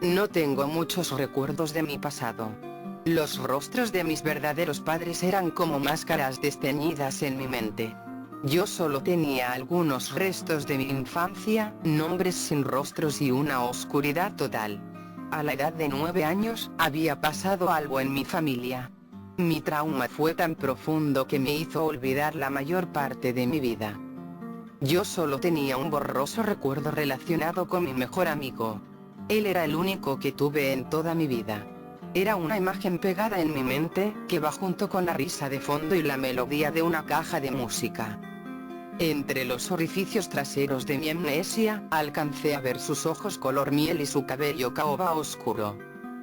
No tengo muchos recuerdos de mi pasado. Los rostros de mis verdaderos padres eran como máscaras desteñidas en mi mente. Yo solo tenía algunos restos de mi infancia, nombres sin rostros y una oscuridad total. A la edad de 9 años, había pasado algo en mi familia. Mi trauma fue tan profundo que me hizo olvidar la mayor parte de mi vida. Yo solo tenía un borroso recuerdo relacionado con mi mejor amigo. Él era el único que tuve en toda mi vida. Era una imagen pegada en mi mente, que va junto con la risa de fondo y la melodía de una caja de música. Entre los orificios traseros de mi amnesia, alcancé a ver sus ojos color miel y su cabello caoba oscuro.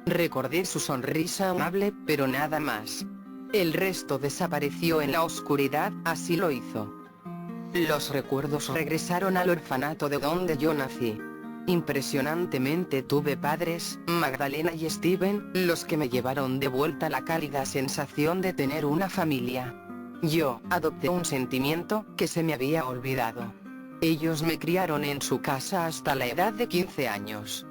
Recordé su sonrisa amable, pero nada más. El resto desapareció en la oscuridad, así lo hizo. Los recuerdos regresaron al orfanato de donde yo nací. Impresionantemente tuve padres, Magdalena y Steven, los que me llevaron de vuelta la cálida sensación de tener una familia. Yo adopté un sentimiento que se me había olvidado. Ellos me criaron en su casa hasta la edad de 15 años.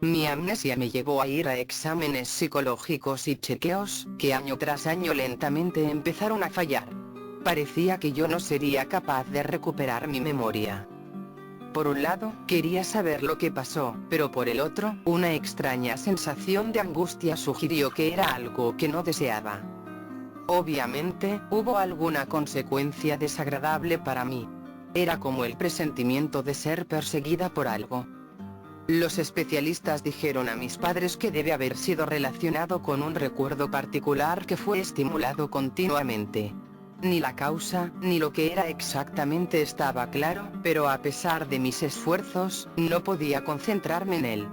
Mi amnesia me llevó a ir a exámenes psicológicos y chequeos, que año tras año lentamente empezaron a fallar. Parecía que yo no sería capaz de recuperar mi memoria. Por un lado, quería saber lo que pasó, pero por el otro, una extraña sensación de angustia sugirió que era algo que no deseaba. Obviamente, hubo alguna consecuencia desagradable para mí. Era como el presentimiento de ser perseguida por algo. Los especialistas dijeron a mis padres que debe haber sido relacionado con un recuerdo particular que fue estimulado continuamente. Ni la causa, ni lo que era exactamente estaba claro, pero a pesar de mis esfuerzos, no podía concentrarme en él.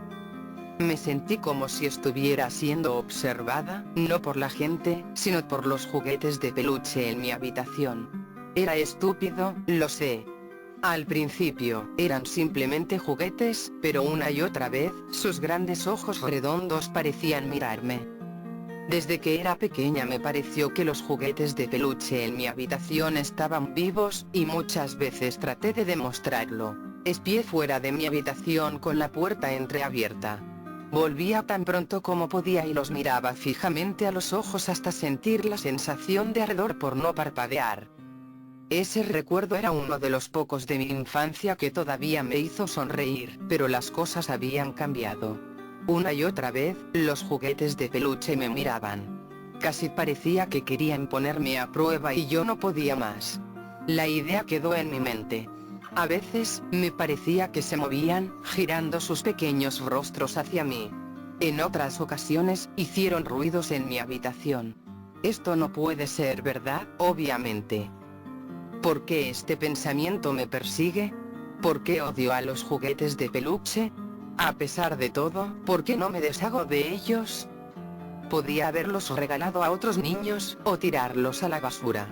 Me sentí como si estuviera siendo observada, no por la gente, sino por los juguetes de peluche en mi habitación. Era estúpido, lo sé. Al principio, eran simplemente juguetes, pero una y otra vez, sus grandes ojos redondos parecían mirarme. Desde que era pequeña me pareció que los juguetes de peluche en mi habitación estaban vivos, y muchas veces traté de demostrarlo. Espié fuera de mi habitación con la puerta entreabierta. Volvía tan pronto como podía y los miraba fijamente a los ojos hasta sentir la sensación de ardor por no parpadear. Ese recuerdo era uno de los pocos de mi infancia que todavía me hizo sonreír, pero las cosas habían cambiado. Una y otra vez, los juguetes de peluche me miraban. Casi parecía que querían ponerme a prueba y yo no podía más. La idea quedó en mi mente. A veces, me parecía que se movían, girando sus pequeños rostros hacia mí. En otras ocasiones, hicieron ruidos en mi habitación. Esto no puede ser verdad, obviamente. ¿Por qué este pensamiento me persigue? ¿Por qué odio a los juguetes de peluche? A pesar de todo, ¿por qué no me deshago de ellos? Podía haberlos regalado a otros niños, o tirarlos a la basura.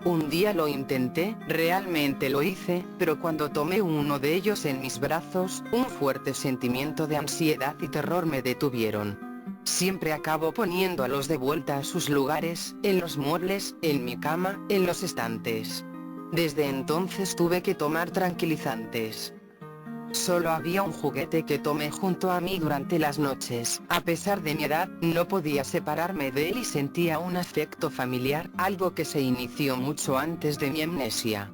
Un día lo intenté, realmente lo hice, pero cuando tomé uno de ellos en mis brazos, un fuerte sentimiento de ansiedad y terror me detuvieron. Siempre acabo poniéndolos de vuelta a sus lugares, en los muebles, en mi cama, en los estantes. Desde entonces tuve que tomar tranquilizantes. Solo había un juguete que tomé junto a mí durante las noches. A pesar de mi edad, no podía separarme de él y sentía un afecto familiar, algo que se inició mucho antes de mi amnesia.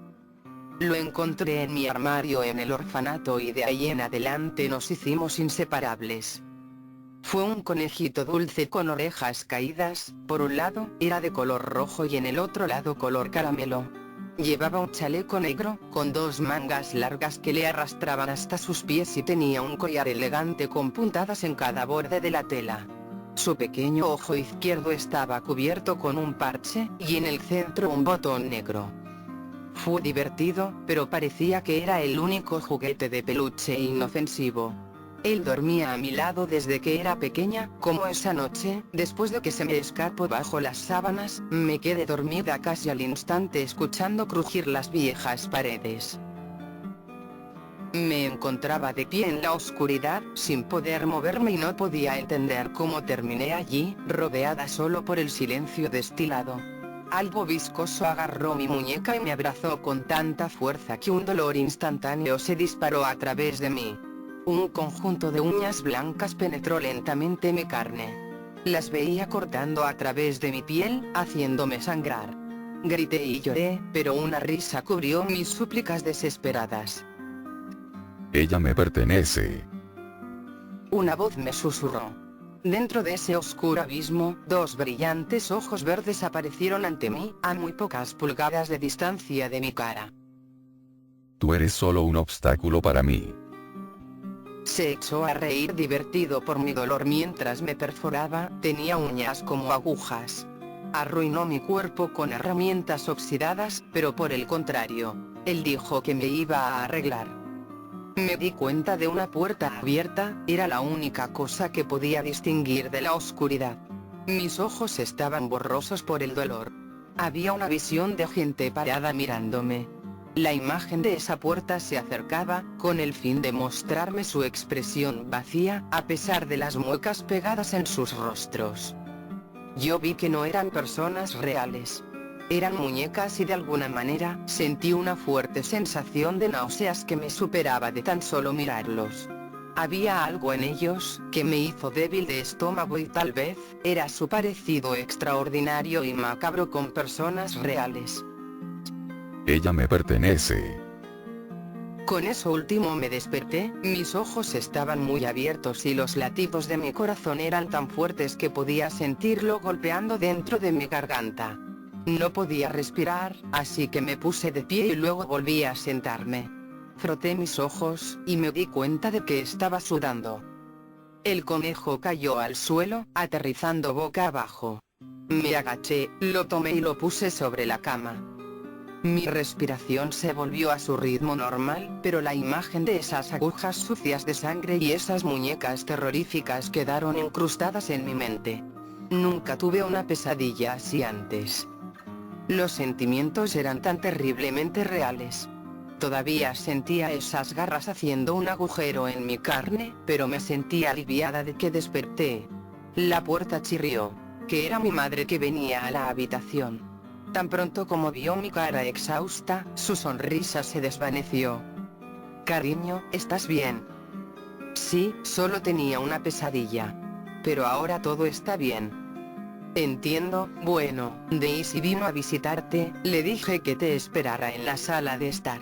Lo encontré en mi armario en el orfanato y de ahí en adelante nos hicimos inseparables. Fue un conejito dulce con orejas caídas, por un lado, era de color rojo y en el otro lado color caramelo. Llevaba un chaleco negro, con 2 mangas largas que le arrastraban hasta sus pies y tenía un collar elegante con puntadas en cada borde de la tela. Su pequeño ojo izquierdo estaba cubierto con un parche, y en el centro un botón negro. Fue divertido, pero parecía que era el único juguete de peluche inofensivo. Él dormía a mi lado desde que era pequeña, como esa noche, después de que se me escapó bajo las sábanas, me quedé dormida casi al instante escuchando crujir las viejas paredes. Me encontraba de pie en la oscuridad, sin poder moverme y no podía entender cómo terminé allí, rodeada solo por el silencio destilado. Algo viscoso agarró mi muñeca y me abrazó con tanta fuerza que un dolor instantáneo se disparó a través de mí. Un conjunto de uñas blancas penetró lentamente mi carne. Las veía cortando a través de mi piel, haciéndome sangrar. Grité y lloré, pero una risa cubrió mis súplicas desesperadas. Ella me pertenece. Una voz me susurró. Dentro de ese oscuro abismo, dos brillantes ojos verdes aparecieron ante mí, a muy pocas pulgadas de distancia de mi cara. Tú eres solo un obstáculo para mí. Se echó a reír divertido por mi dolor mientras me perforaba, tenía uñas como agujas. Arruinó mi cuerpo con herramientas oxidadas, pero por el contrario, él dijo que me iba a arreglar. Me di cuenta de una puerta abierta, era la única cosa que podía distinguir de la oscuridad. Mis ojos estaban borrosos por el dolor. Había una visión de gente parada mirándome. La imagen de esa puerta se acercaba, con el fin de mostrarme su expresión vacía, a pesar de las muecas pegadas en sus rostros. Yo vi que no eran personas reales. Eran muñecas y de alguna manera, sentí una fuerte sensación de náuseas que me superaba de tan solo mirarlos. Había algo en ellos, que me hizo débil de estómago y tal vez, era su parecido extraordinario y macabro con personas reales. Ella me pertenece. Con eso último me desperté, mis ojos estaban muy abiertos y los latidos de mi corazón eran tan fuertes que podía sentirlo golpeando dentro de mi garganta. No podía respirar, así que me puse de pie y luego volví a sentarme. Froté mis ojos, y me di cuenta de que estaba sudando. El conejo cayó al suelo, aterrizando boca abajo. Me agaché, lo tomé y lo puse sobre la cama. Mi respiración se volvió a su ritmo normal, pero la imagen de esas agujas sucias de sangre y esas muñecas terroríficas quedaron incrustadas en mi mente. Nunca tuve una pesadilla así antes. Los sentimientos eran tan terriblemente reales. Todavía sentía esas garras haciendo un agujero en mi carne, pero me sentía aliviada de que desperté. La puerta chirrió. Que era mi madre que venía a la habitación. Tan pronto como vio mi cara exhausta, su sonrisa se desvaneció. Cariño, ¿estás bien? Sí, solo tenía una pesadilla. Pero ahora todo está bien. Entiendo, bueno, Daisy vino a visitarte, le dije que te esperara en la sala de estar.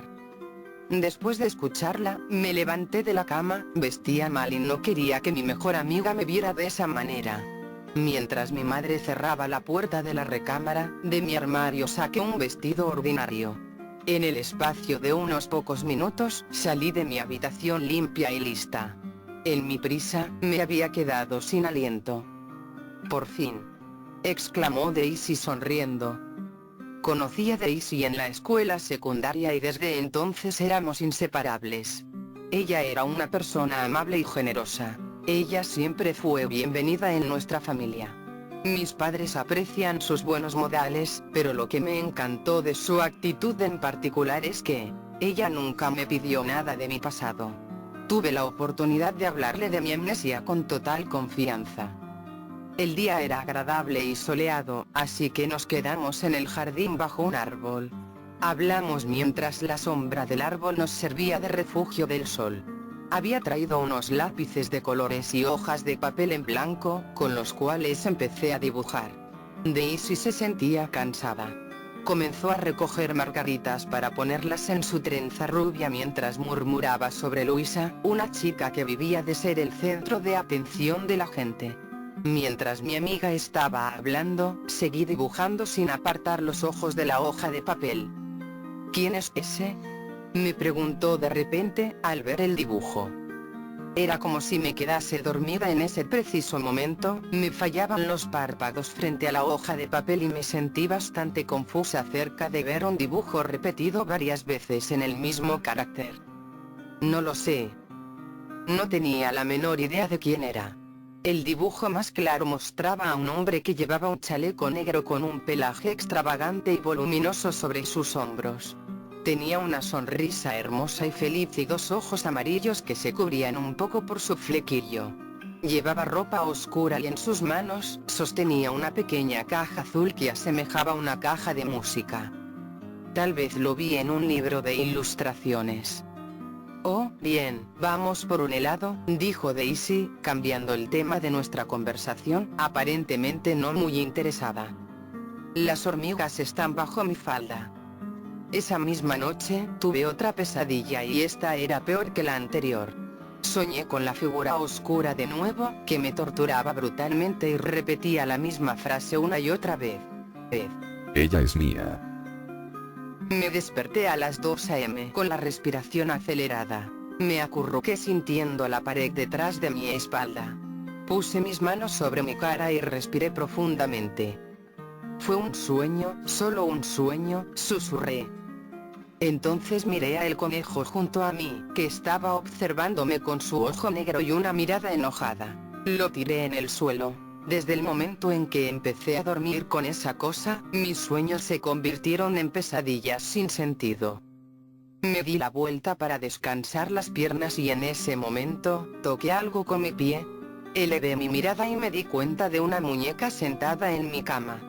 Después de escucharla, me levanté de la cama, vestía mal y no quería que mi mejor amiga me viera de esa manera. Mientras mi madre cerraba la puerta de la recámara, de mi armario saqué un vestido ordinario. En el espacio de unos pocos minutos, salí de mi habitación limpia y lista. En mi prisa, me había quedado sin aliento. Por fin, exclamó Daisy sonriendo. Conocí a Daisy en la escuela secundaria y desde entonces éramos inseparables. Ella era una persona amable y generosa. Ella siempre fue bienvenida en nuestra familia. Mis padres aprecian sus buenos modales, pero lo que me encantó de su actitud en particular es que, ella nunca me pidió nada de mi pasado. Tuve la oportunidad de hablarle de mi amnesia con total confianza. El día era agradable y soleado, así que nos quedamos en el jardín bajo un árbol. Hablamos mientras la sombra del árbol nos servía de refugio del sol. Había traído unos lápices de colores y hojas de papel en blanco, con los cuales empecé a dibujar. Daisy se sentía cansada. Comenzó a recoger margaritas para ponerlas en su trenza rubia mientras murmuraba sobre Luisa, una chica que vivía de ser el centro de atención de la gente. Mientras mi amiga estaba hablando, seguí dibujando sin apartar los ojos de la hoja de papel. ¿Quién es ese?, me preguntó de repente, al ver el dibujo. Era como si me quedase dormida en ese preciso momento, me fallaban los párpados frente a la hoja de papel y me sentí bastante confusa acerca de ver un dibujo repetido varias veces en el mismo carácter. No lo sé. No tenía la menor idea de quién era. El dibujo más claro mostraba a un hombre que llevaba un chaleco negro con un pelaje extravagante y voluminoso sobre sus hombros. Tenía una sonrisa hermosa y feliz y dos ojos amarillos que se cubrían un poco por su flequillo. Llevaba ropa oscura y en sus manos sostenía una pequeña caja azul que asemejaba a una caja de música. Tal vez lo vi en un libro de ilustraciones. Oh, bien, vamos por un helado, dijo Daisy, cambiando el tema de nuestra conversación, aparentemente no muy interesada. Las hormigas están bajo mi falda. Esa misma noche, tuve otra pesadilla y esta era peor que la anterior. Soñé con la figura oscura de nuevo, que me torturaba brutalmente y repetía la misma frase una y otra vez. Ella es mía. Me desperté a las 2 a.m. con la respiración acelerada. Me acurruqué sintiendo la pared detrás de mi espalda. Puse mis manos sobre mi cara y respiré profundamente. Fue un sueño, solo un sueño, susurré. Entonces miré a el conejo junto a mí, que estaba observándome con su ojo negro y una mirada enojada. Lo tiré en el suelo. Desde el momento en que empecé a dormir con esa cosa, mis sueños se convirtieron en pesadillas sin sentido. Me di la vuelta para descansar las piernas y en ese momento, toqué algo con mi pie. Elevé mi mirada y me di cuenta de una muñeca sentada en mi cama.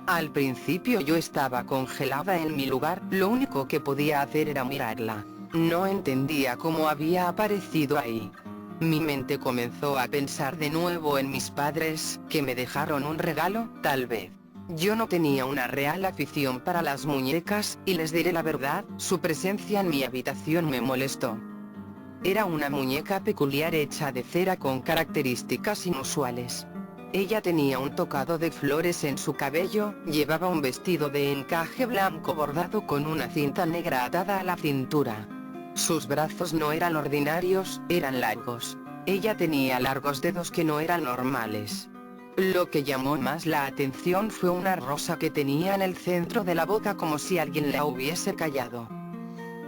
Al principio yo estaba congelada en mi lugar, lo único que podía hacer era mirarla. No entendía cómo había aparecido ahí. Mi mente comenzó a pensar de nuevo en mis padres, que me dejaron un regalo, tal vez. Yo no tenía una real afición para las muñecas, y les diré la verdad, su presencia en mi habitación me molestó. Era una muñeca peculiar hecha de cera con características inusuales. Ella tenía un tocado de flores en su cabello, llevaba un vestido de encaje blanco bordado con una cinta negra atada a la cintura. Sus brazos no eran ordinarios, eran largos. Ella tenía largos dedos que no eran normales. Lo que llamó más la atención fue una rosa que tenía en el centro de la boca como si alguien la hubiese callado.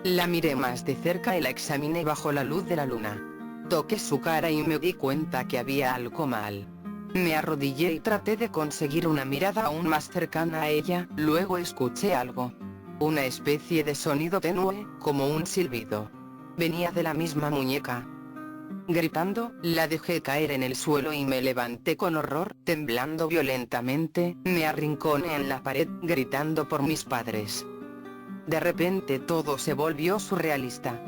La miré más de cerca y la examiné bajo la luz de la luna. Toqué su cara y me di cuenta que había algo mal. Me arrodillé y traté de conseguir una mirada aún más cercana a ella, luego escuché algo. Una especie de sonido tenue, como un silbido. Venía de la misma muñeca. Gritando, la dejé caer en el suelo y me levanté con horror, temblando violentamente, me arrinconé en la pared, gritando por mis padres. De repente todo se volvió surrealista.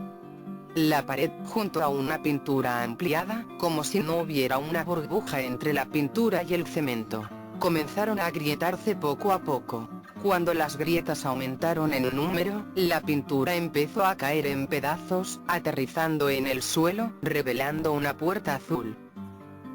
La pared, junto a una pintura ampliada, como si no hubiera una burbuja entre la pintura y el cemento, comenzaron a agrietarse poco a poco. Cuando las grietas aumentaron en número, la pintura empezó a caer en pedazos, aterrizando en el suelo, revelando una puerta azul.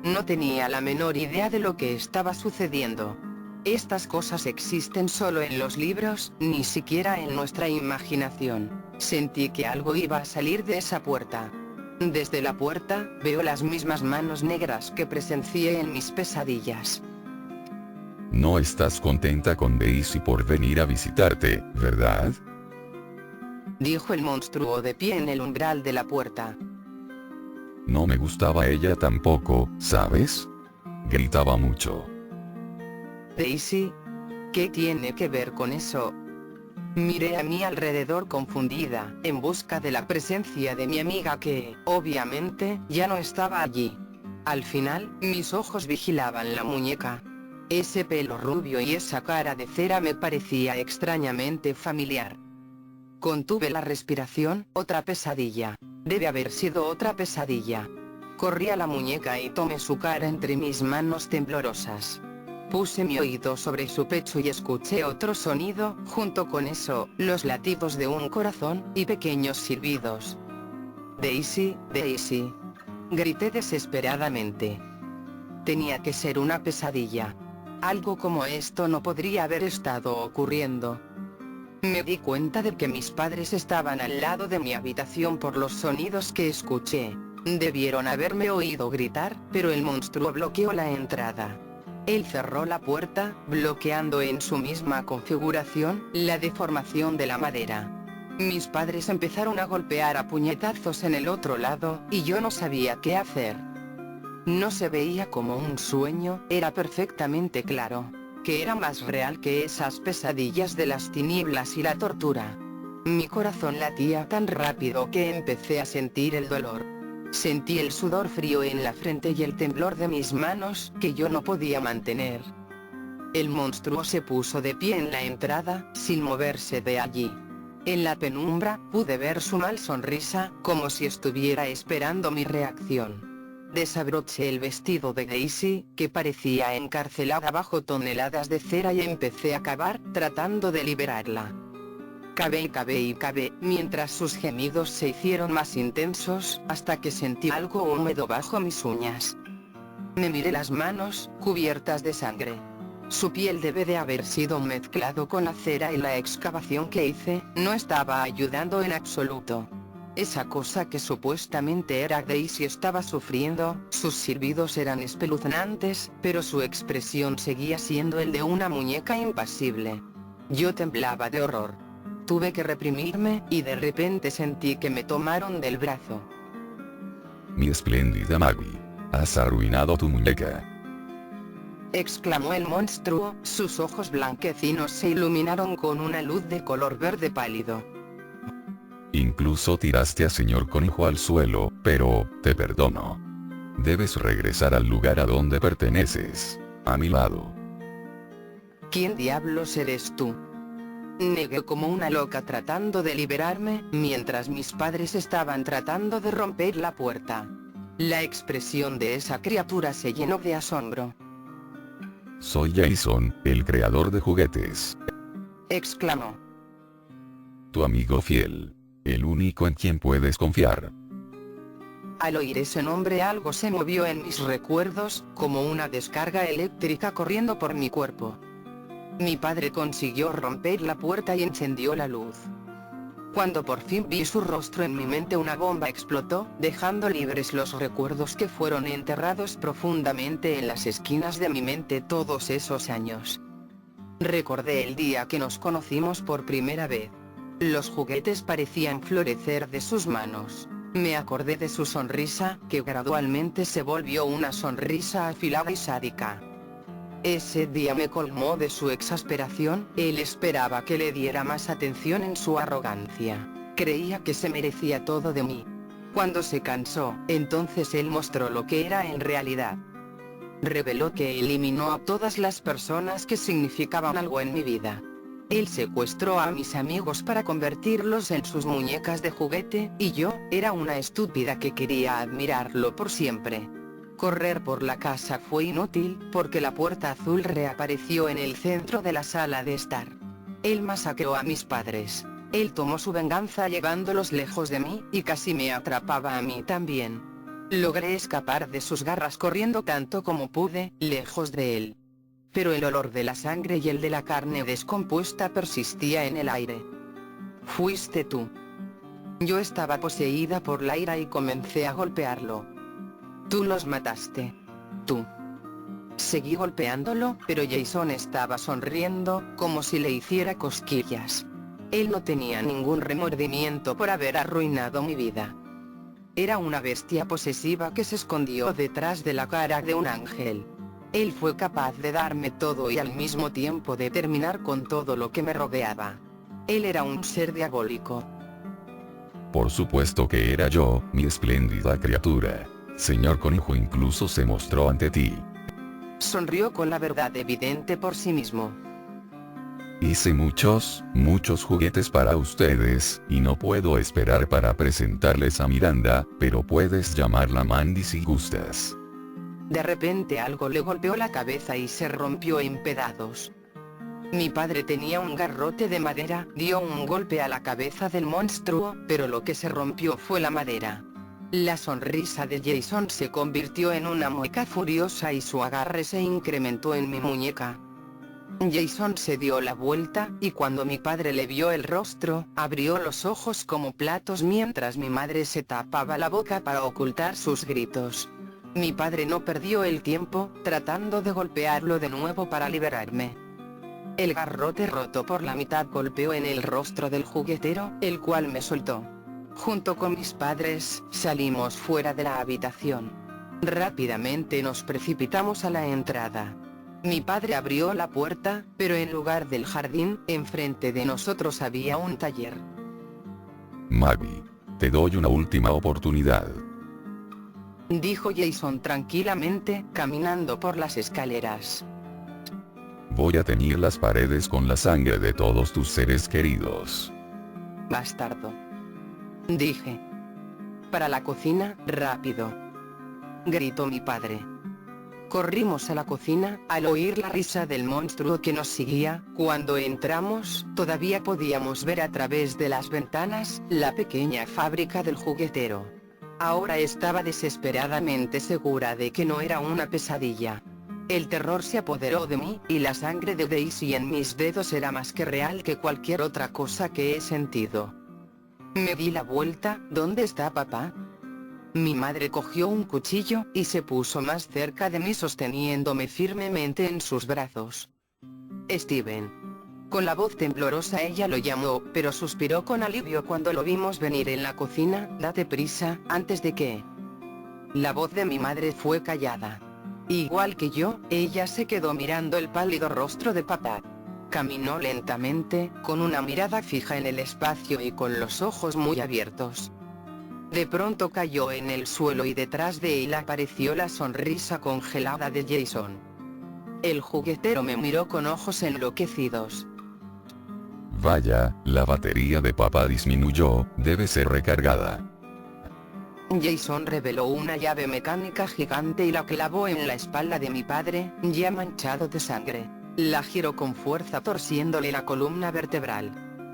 No tenía la menor idea de lo que estaba sucediendo. Estas cosas existen solo en los libros, ni siquiera en nuestra imaginación. Sentí que algo iba a salir de esa puerta. Desde la puerta, veo las mismas manos negras que presencié en mis pesadillas. No estás contenta con Daisy por venir a visitarte, ¿verdad? Dijo el monstruo de pie en el umbral de la puerta. No me gustaba ella tampoco, ¿sabes? Gritaba mucho. Daisy, ¿qué tiene que ver con eso? Miré a mi alrededor confundida, en busca de la presencia de mi amiga que, obviamente, ya no estaba allí. Al final, mis ojos vigilaban la muñeca. Ese pelo rubio y esa cara de cera me parecía extrañamente familiar. Contuve la respiración, otra pesadilla. Debe haber sido otra pesadilla. Corrí a la muñeca y tomé su cara entre mis manos temblorosas. Puse mi oído sobre su pecho y escuché otro sonido, junto con eso, los latidos de un corazón, y pequeños silbidos. Daisy, Daisy. Grité desesperadamente. Tenía que ser una pesadilla. Algo como esto no podría haber estado ocurriendo. Me di cuenta de que mis padres estaban al lado de mi habitación por los sonidos que escuché. Debieron haberme oído gritar, pero el monstruo bloqueó la entrada. Él cerró la puerta, bloqueando en su misma configuración, la deformación de la madera. Mis padres empezaron a golpear a puñetazos en el otro lado, y yo no sabía qué hacer. No se veía como un sueño, era perfectamente claro, que era más real que esas pesadillas de las tinieblas y la tortura. Mi corazón latía tan rápido que empecé a sentir el dolor. Sentí el sudor frío en la frente y el temblor de mis manos, que yo no podía mantener. El monstruo se puso de pie en la entrada, sin moverse de allí. En la penumbra, pude ver su mal sonrisa, como si estuviera esperando mi reacción. Desabroché el vestido de Daisy, que parecía encarcelada bajo toneladas de cera, y empecé a cavar, tratando de liberarla. Cavé y cavé y cavé, mientras sus gemidos se hicieron más intensos, hasta que sentí algo húmedo bajo mis uñas. Me miré las manos, cubiertas de sangre. Su piel debe de haber sido mezclado con la cera, y la excavación que hice no estaba ayudando en absoluto. Esa cosa que supuestamente era Daisy estaba sufriendo, sus silbidos eran espeluznantes, pero su expresión seguía siendo el de una muñeca impasible. Yo temblaba de horror. Tuve que reprimirme, y de repente sentí que me tomaron del brazo. Mi espléndida Maggie, has arruinado tu muñeca. Exclamó el monstruo, sus ojos blanquecinos se iluminaron con una luz de color verde pálido. Incluso tiraste a señor Conejo al suelo, pero, te perdono. Debes regresar al lugar a donde perteneces, a mi lado. ¿Quién diablos eres tú? Negué como una loca, tratando de liberarme, mientras mis padres estaban tratando de romper la puerta. La expresión de esa criatura se llenó de asombro. Soy Jason, el creador de juguetes. Exclamó. Tu amigo fiel. El único en quien puedes confiar. Al oír ese nombre, algo se movió en mis recuerdos, como una descarga eléctrica corriendo por mi cuerpo. Mi padre consiguió romper la puerta y encendió la luz. Cuando por fin vi su rostro en mi mente, una bomba explotó, dejando libres los recuerdos que fueron enterrados profundamente en las esquinas de mi mente todos esos años. Recordé el día que nos conocimos por primera vez. Los juguetes parecían florecer de sus manos. Me acordé de su sonrisa, que gradualmente se volvió una sonrisa afilada y sádica. Ese día me colmó de su exasperación. Él esperaba que le diera más atención en su arrogancia. Creía que se merecía todo de mí. Cuando se cansó, entonces él mostró lo que era en realidad. Reveló que eliminó a todas las personas que significaban algo en mi vida. Él secuestró a mis amigos para convertirlos en sus muñecas de juguete, y yo, era una estúpida que quería admirarlo por siempre. Correr por la casa fue inútil, porque la puerta azul reapareció en el centro de la sala de estar. Él masacró a mis padres. Él tomó su venganza llevándolos lejos de mí, y casi me atrapaba a mí también. Logré escapar de sus garras corriendo tanto como pude, lejos de él. Pero el olor de la sangre y el de la carne descompuesta persistía en el aire. Fuiste tú. Yo estaba poseída por la ira y comencé a golpearlo. Tú los mataste. Tú. Seguí golpeándolo, pero Jason estaba sonriendo, como si le hiciera cosquillas. Él no tenía ningún remordimiento por haber arruinado mi vida. Era una bestia posesiva que se escondió detrás de la cara de un ángel. Él fue capaz de darme todo y al mismo tiempo de terminar con todo lo que me rodeaba. Él era un ser diabólico. Por supuesto que era yo, mi espléndida criatura. Señor Conejo incluso se mostró ante ti. Sonrió con la verdad evidente por sí mismo. Hice muchos juguetes para ustedes, y no puedo esperar para presentarles a Miranda, pero puedes llamarla Mandy si gustas. De repente algo le golpeó la cabeza y se rompió en pedazos. Mi padre tenía un garrote de madera, dio un golpe a la cabeza del monstruo, pero lo que se rompió fue la madera. La sonrisa de Jason se convirtió en una mueca furiosa y su agarre se incrementó en mi muñeca. Jason se dio la vuelta, y cuando mi padre le vio el rostro, abrió los ojos como platos mientras mi madre se tapaba la boca para ocultar sus gritos. Mi padre no perdió el tiempo, tratando de golpearlo de nuevo para liberarme. El garrote roto por la mitad golpeó en el rostro del juguetero, el cual me soltó. Junto con mis padres, salimos fuera de la habitación. Rápidamente nos precipitamos a la entrada. Mi padre abrió la puerta, pero en lugar del jardín, enfrente de nosotros había un taller. Maggie, te doy una última oportunidad. Dijo Jason tranquilamente, caminando por las escaleras. Voy a teñir las paredes con la sangre de todos tus seres queridos. bastardo. Dije. Para la cocina, rápido. Gritó mi padre. Corrimos a la cocina, al oír la risa del monstruo que nos seguía. Cuando entramos, todavía podíamos ver a través de las ventanas, la pequeña fábrica del juguetero. Ahora estaba desesperadamente segura de que no era una pesadilla. El terror se apoderó de mí, y la sangre de Daisy en mis dedos era más que real que cualquier otra cosa que he sentido. Me di la vuelta. ¿Dónde está papá? Mi madre cogió un cuchillo, y se puso más cerca de mí sosteniéndome firmemente en sus brazos. Steven. Con la voz temblorosa ella lo llamó, pero suspiró con alivio cuando lo vimos venir en la cocina. Date prisa, antes de que... La voz de mi madre fue callada. Igual que yo, ella se quedó mirando el pálido rostro de papá. Caminó lentamente, con una mirada fija en el espacio y con los ojos muy abiertos. De pronto cayó en el suelo y detrás de él apareció la sonrisa congelada de Jason. El juguetero me miró con ojos enloquecidos. Vaya, la batería de papá disminuyó, debe ser recargada. Jason reveló una llave mecánica gigante y la clavó en la espalda de mi padre, ya manchado de sangre. La giró con fuerza torciéndole la columna vertebral.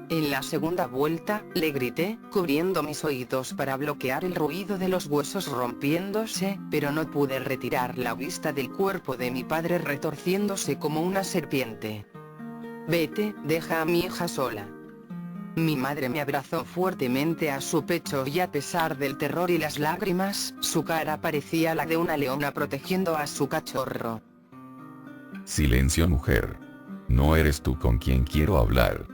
En la segunda vuelta, le grité, cubriendo mis oídos para bloquear el ruido de los huesos rompiéndose, pero no pude retirar la vista del cuerpo de mi padre retorciéndose como una serpiente. Vete, deja a mi hija sola. Mi madre me abrazó fuertemente a su pecho y a pesar del terror y las lágrimas, su cara parecía la de una leona protegiendo a su cachorro. Silencio, mujer. No eres tú con quien quiero hablar.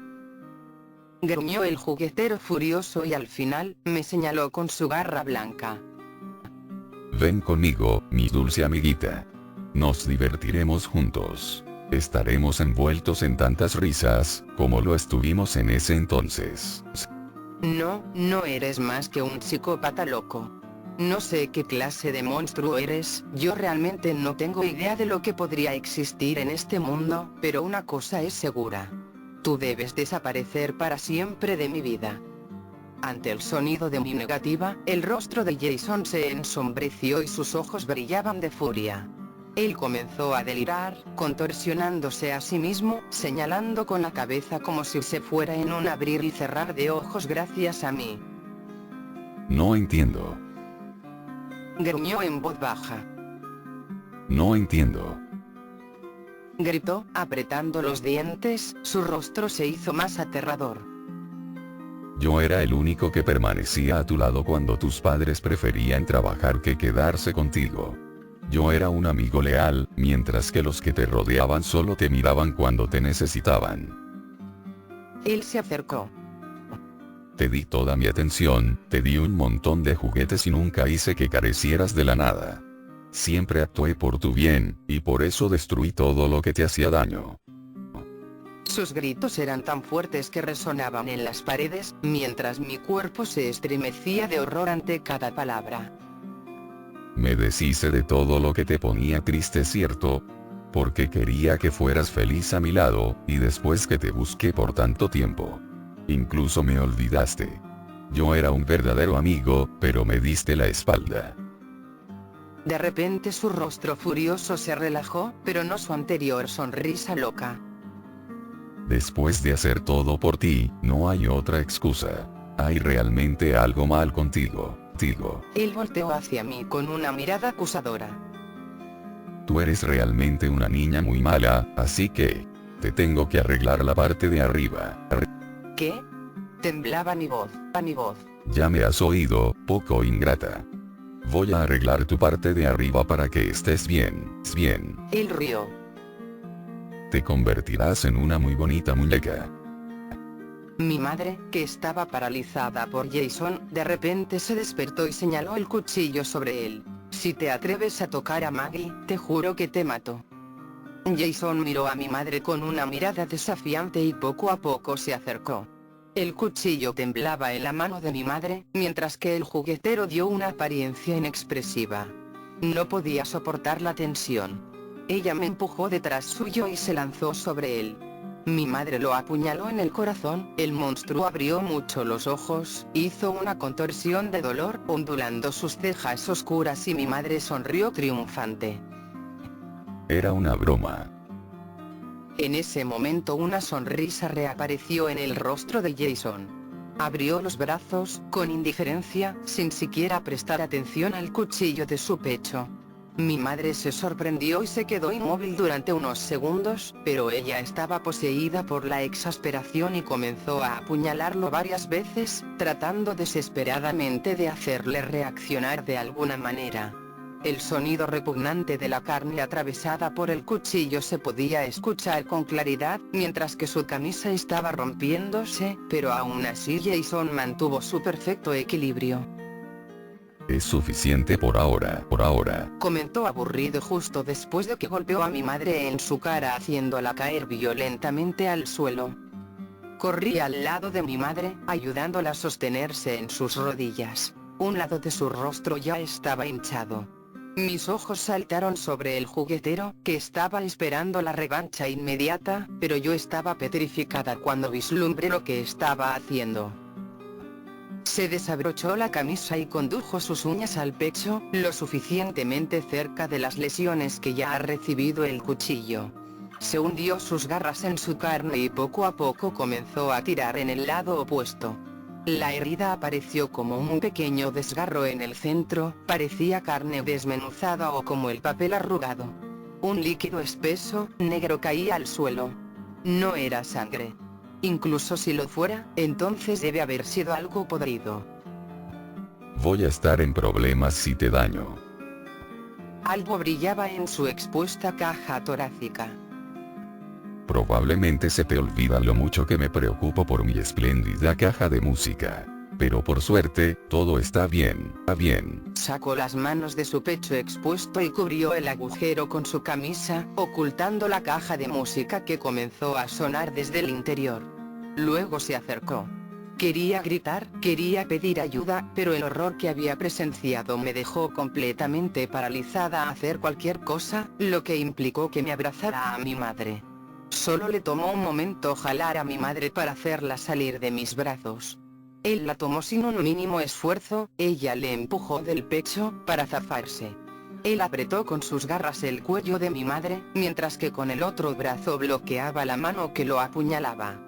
Gruñó el juguetero furioso y al final, me señaló con su garra blanca. Ven conmigo, mi dulce amiguita. Nos divertiremos juntos. Estaremos envueltos en tantas risas, como lo estuvimos en ese entonces. No, no eres más que un psicópata loco. No sé qué clase de monstruo eres, yo realmente no tengo idea de lo que podría existir en este mundo, pero una cosa es segura. Tú debes desaparecer para siempre de mi vida. Ante el sonido de mi negativa, el rostro de Jason se ensombreció y sus ojos brillaban de furia. Él comenzó a delirar, contorsionándose a sí mismo, señalando con la cabeza como si se fuera en un abrir y cerrar de ojos gracias a mí. No entiendo. Gruñó en voz baja. No entiendo. Gritó, apretando los dientes, su rostro se hizo más aterrador. Yo era el único que permanecía a tu lado cuando tus padres preferían trabajar que quedarse contigo. Yo era un amigo leal, mientras que los que te rodeaban solo te miraban cuando te necesitaban. Él se acercó. Te di toda mi atención, te di un montón de juguetes y nunca hice que carecieras de la nada. Siempre actué por tu bien, y por eso destruí todo lo que te hacía daño. Sus gritos eran tan fuertes que resonaban en las paredes, mientras mi cuerpo se estremecía de horror ante cada palabra. Me deshice de todo lo que te ponía triste, ¿cierto? Porque quería que fueras feliz a mi lado, y después que te busqué por tanto tiempo. Incluso me olvidaste. Yo era un verdadero amigo, pero me diste la espalda. De repente su rostro furioso se relajó, pero no su anterior sonrisa loca. Después de hacer todo por ti, no hay otra excusa. Hay realmente algo mal contigo. Él volteó hacia mí con una mirada acusadora. Tú eres realmente una niña muy mala, así que... te tengo que arreglar la parte de arriba. ¿Qué? Temblaba mi voz. Ya me has oído, poco ingrata. Voy a arreglar tu parte de arriba para que estés bien. Él rió. Te convertirás en una muy bonita muñeca. Mi madre, que estaba paralizada por Jason, de repente se despertó y señaló el cuchillo sobre él. Si te atreves a tocar a Maggie, te juro que te mato. Jason miró a mi madre con una mirada desafiante y poco a poco se acercó. El cuchillo temblaba en la mano de mi madre, mientras que el juguetero dio una apariencia inexpresiva. No podía soportar la tensión. Ella me empujó detrás suyo y se lanzó sobre él. Mi madre lo apuñaló en el corazón, el monstruo abrió mucho los ojos, hizo una contorsión de dolor, ondulando sus cejas oscuras y mi madre sonrió triunfante. Era una broma. En ese momento una sonrisa reapareció en el rostro de Jason. Abrió los brazos, con indiferencia, sin siquiera prestar atención al cuchillo de su pecho. Mi madre se sorprendió y se quedó inmóvil durante unos segundos, pero ella estaba poseída por la exasperación y comenzó a apuñalarlo varias veces, tratando desesperadamente de hacerle reaccionar de alguna manera. El sonido repugnante de la carne atravesada por el cuchillo se podía escuchar con claridad, mientras que su camisa estaba rompiéndose, pero aún así Jason mantuvo su perfecto equilibrio. Es suficiente por ahora, comentó aburrido justo después de que golpeó a mi madre en su cara haciéndola caer violentamente al suelo. Corrí al lado de mi madre, ayudándola a sostenerse en sus rodillas. Un lado de su rostro ya estaba hinchado. Mis ojos saltaron sobre el juguetero, que estaba esperando la revancha inmediata, pero yo estaba petrificada cuando vislumbré lo que estaba haciendo. Se desabrochó la camisa y condujo sus uñas al pecho, lo suficientemente cerca de las lesiones que ya ha recibido el cuchillo. Se hundió sus garras en su carne y poco a poco comenzó a tirar en el lado opuesto. La herida apareció como un pequeño desgarro en el centro, parecía carne desmenuzada o como el papel arrugado. Un líquido espeso, negro caía al suelo. No era sangre. Incluso si lo fuera, entonces debe haber sido algo podrido. Voy a estar en problemas si te daño. Algo brillaba en su expuesta caja torácica. Probablemente se te olvida lo mucho que me preocupo por mi espléndida caja de música. Pero por suerte, todo está bien, Sacó las manos de su pecho expuesto y cubrió el agujero con su camisa, ocultando la caja de música que comenzó a sonar desde el interior. Luego se acercó. Quería gritar, quería pedir ayuda, pero el horror que había presenciado me dejó completamente paralizada a hacer cualquier cosa, lo que implicó que me abrazara a mi madre. Solo le tomó un momento jalar a mi madre para hacerla salir de mis brazos. Él la tomó sin un mínimo esfuerzo, ella le empujó del pecho, para zafarse. Él apretó con sus garras el cuello de mi madre, mientras que con el otro brazo bloqueaba la mano que lo apuñalaba.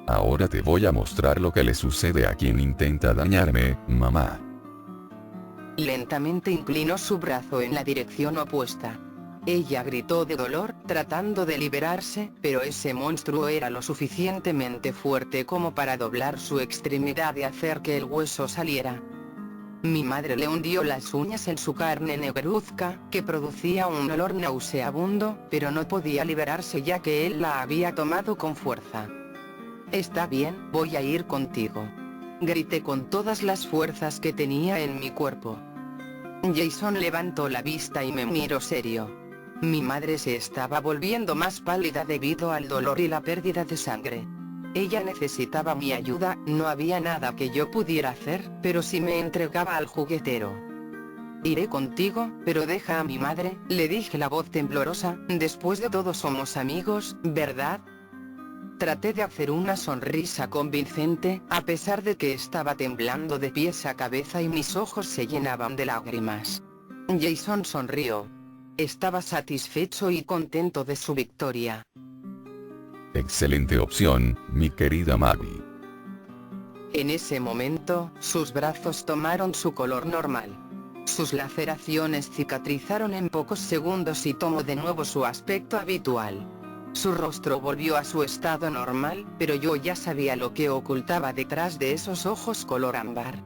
Ahora te voy a mostrar lo que le sucede a quien intenta dañarme, mamá. Lentamente inclinó su brazo en la dirección opuesta. Ella gritó de dolor, tratando de liberarse, pero ese monstruo era lo suficientemente fuerte como para doblar su extremidad y hacer que el hueso saliera. Mi madre le hundió las uñas en su carne negruzca, que producía un olor nauseabundo, pero no podía liberarse ya que él la había tomado con fuerza. Está bien, voy a ir contigo. Grité con todas las fuerzas que tenía en mi cuerpo. Jason levantó la vista y me miró serio. Mi madre se estaba volviendo más pálida debido al dolor y la pérdida de sangre. Ella necesitaba mi ayuda, no había nada que yo pudiera hacer, pero si me entregaba al juguetero. Iré contigo, pero deja a mi madre, le dije la voz temblorosa, después de todo somos amigos, ¿verdad? Traté de hacer una sonrisa convincente, a pesar de que estaba temblando de pies a cabeza y mis ojos se llenaban de lágrimas. Jason sonrió. Estaba satisfecho y contento de su victoria. Excelente opción, mi querida Maggie. En ese momento, sus brazos tomaron su color normal. Sus laceraciones cicatrizaron en pocos segundos y tomó de nuevo su aspecto habitual. Su rostro volvió a su estado normal, pero yo ya sabía lo que ocultaba detrás de esos ojos color ámbar.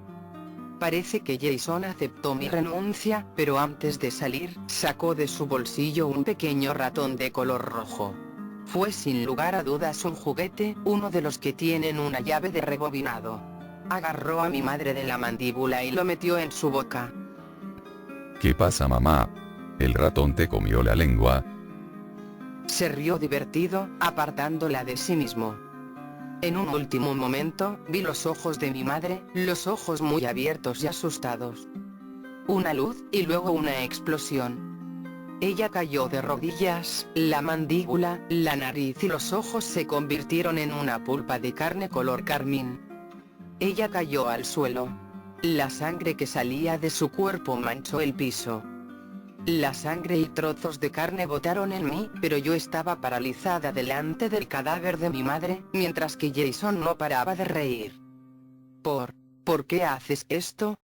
Parece que Jason aceptó mi renuncia, pero antes de salir, sacó de su bolsillo un pequeño ratón de color rojo. Fue sin lugar a dudas un juguete, uno de los que tienen una llave de rebobinado. Agarró a mi madre de la mandíbula y lo metió en su boca. ¿Qué pasa, mamá? ¿El ratón te comió la lengua? Se rió divertido, apartándola de sí mismo. En un último momento, vi los ojos de mi madre, los ojos muy abiertos y asustados. Una luz, y luego una explosión. Ella cayó de rodillas, la mandíbula, la nariz y los ojos se convirtieron en una pulpa de carne color carmín. Ella cayó al suelo. La sangre que salía de su cuerpo manchó el piso. La sangre y trozos de carne botaron en mí, pero yo estaba paralizada delante del cadáver de mi madre, mientras que Jason no paraba de reír. ¿Por qué haces esto?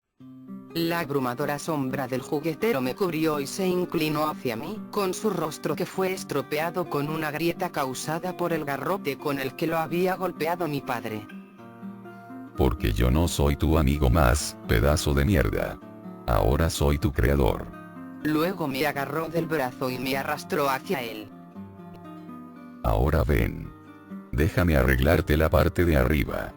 La abrumadora sombra del juguetero me cubrió y se inclinó hacia mí, con su rostro que fue estropeado con una grieta causada por el garrote con el que lo había golpeado mi padre. Porque yo no soy tu amigo más, pedazo de mierda. Ahora soy tu creador. Luego me agarró del brazo y me arrastró hacia él. Ahora ven. Déjame arreglarte la parte de arriba.